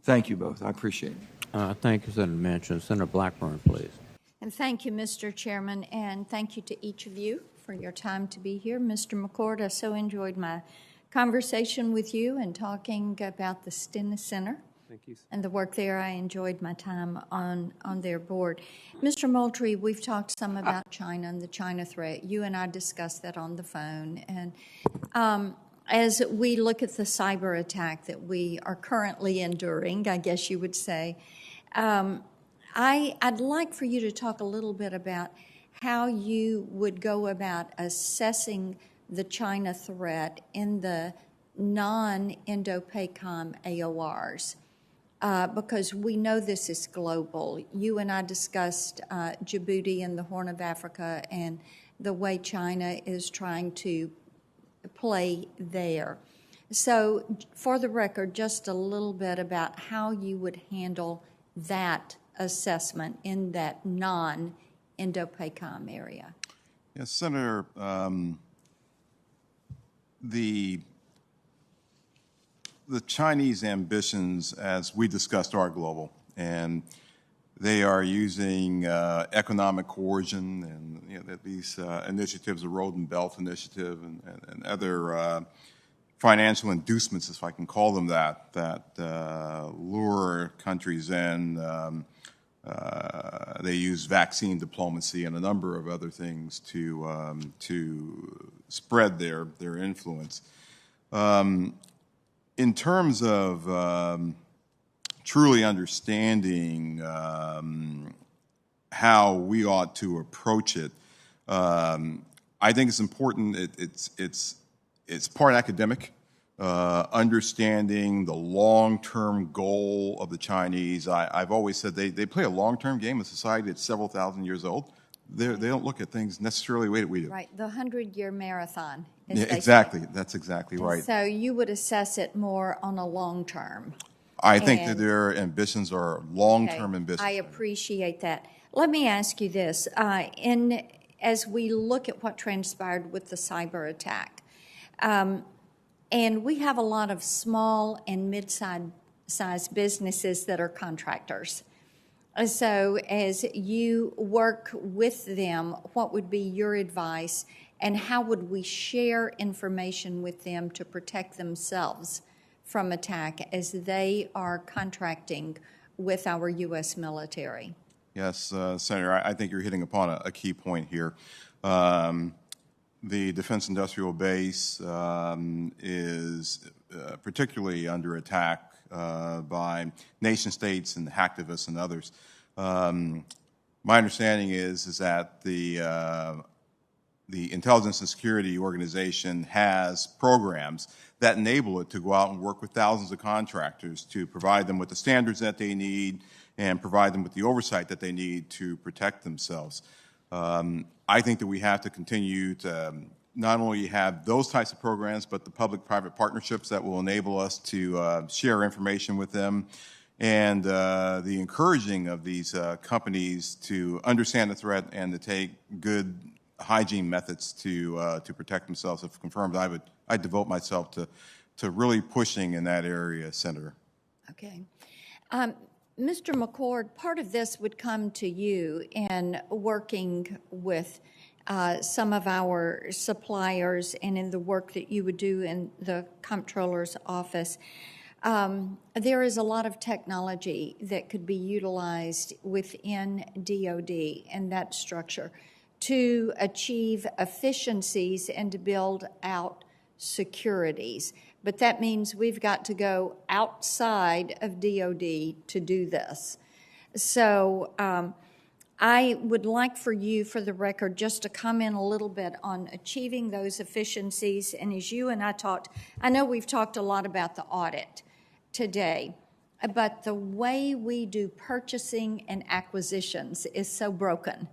Thank you both. I appreciate it. Thank you, Senator Manchin. Senator Blackburn, please. And thank you, Mr. Chairman, and thank you to each of you for your time to be here. Mr. McCord, I so enjoyed my conversation with you and talking about the Stennis Center. Thank you. And the work there. I enjoyed my time on their board. Mr. Moultrie, we've talked some about China and the China threat. You and I discussed that on the phone. And as we look at the cyber attack that we are currently enduring, I guess you would say, I'd like for you to talk a little bit about how you would go about assessing the China threat in the non-Indo-PACOM AORs. Because we know this is global. You and I discussed Djibouti and the Horn of Africa and the way China is trying to play there. So for the record, just a little bit about how you would handle that assessment in that non-Indo-PACOM area. Yes, Senator, the Chinese ambitions, as we discussed, are global, and they are using economic coercion and these initiatives, the Road and Belt Initiative and other financial inducements, if I can call them that lure countries in. They use vaccine diplomacy and a number of other things to spread their influence. In terms of truly understanding how we ought to approach it, I think it's important. It's part academic, understanding the long-term goal of the Chinese. I've always said they play a long-term game in society that's several thousand years old. They don't look at things necessarily the way that we do. Right, the 100-year marathon. Yeah, exactly. That's exactly right. So you would assess it more on a long term. I think that their ambitions are long-term ambitions. I appreciate that. Let me ask you this. As we look at what transpired with the cyber attack, and we have a lot of small and mid-sized businesses that are contractors. So as you work with them, what would be your advice, and how would we share information with them to protect themselves from attack as they are contracting with our U.S. military? Yes, Senator, I think you're hitting upon a key point here. The Defense Industrial Base is particularly under attack by nation states and hacktivists and others. My understanding is that the Intelligence and Security Organization has programs that enable it to go out and work with thousands of contractors to provide them with the standards that they need and provide them with the oversight that they need to protect themselves. I think that we have to continue to not only have those types of programs, but the public-private partnerships that will enable us to share information with them, and the encouraging of these companies to understand the threat and to take good hygiene methods to protect themselves. If confirmed, I'd devote myself to really pushing in that area, Senator. Okay. Mr. McCord, part of this would come to you in working with some of our suppliers and in the work that you would do in the comptroller's office. There is a lot of technology that could be utilized within DOD and that structure to achieve efficiencies and to build out securities. But that means we've got to go outside of DOD to do this. So I would like for you, for the record, just to comment a little bit on achieving those efficiencies. And as you and I talked, I know we've talked a lot about the audit today, but the way we do purchasing and acquisitions is so broken.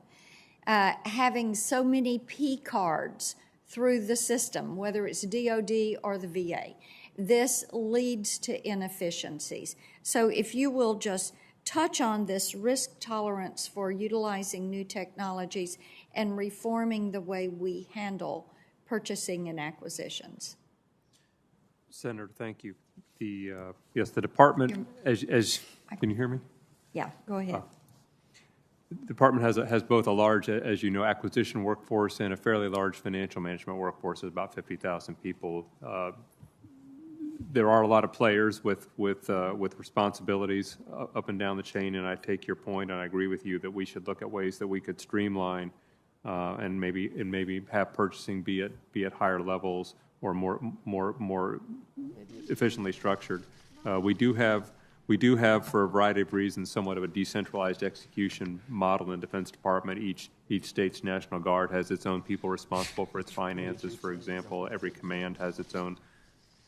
Having so many P cards through the system, whether it's DOD or the VA, this leads to inefficiencies. So if you will just touch on this risk tolerance for utilizing new technologies and reforming the way we handle purchasing and acquisitions. Senator, thank you. Yes, the department, can you hear me? Yeah, go ahead. The department has both a large, as you know, acquisition workforce and a fairly large financial management workforce of about 50,000 people. There are a lot of players with responsibilities up and down the chain, and I take your point, and I agree with you that we should look at ways that we could streamline and maybe have purchasing be at higher levels or more efficiently structured. We do have, for a variety of reasons, somewhat of a decentralized execution model in the Defense Department. Each state's National Guard has its own people responsible for its finances, for example. Every command has its own,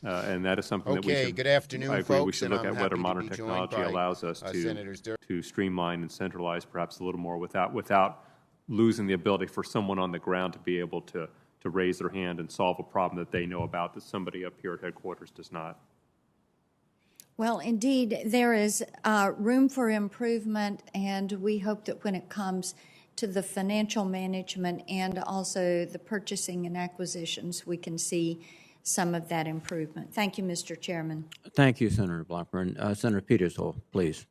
and that is something that we should. Good afternoon, I agree. We folks, should and look I'm at whether happy to modern be joined technology by, allows us Senators to streamline and centralize perhaps a little more without losing the ability for someone on the ground to be able to raise their hand and solve a problem that they know about that somebody up here at headquarters does not. Well, indeed, there is room for improvement, and we hope that when it comes to the financial management and also the purchasing and acquisitions, we can see some of that improvement. Thank you, Mr. Chairman. Thank you, Senator Blackburn. Senator Petersall, please.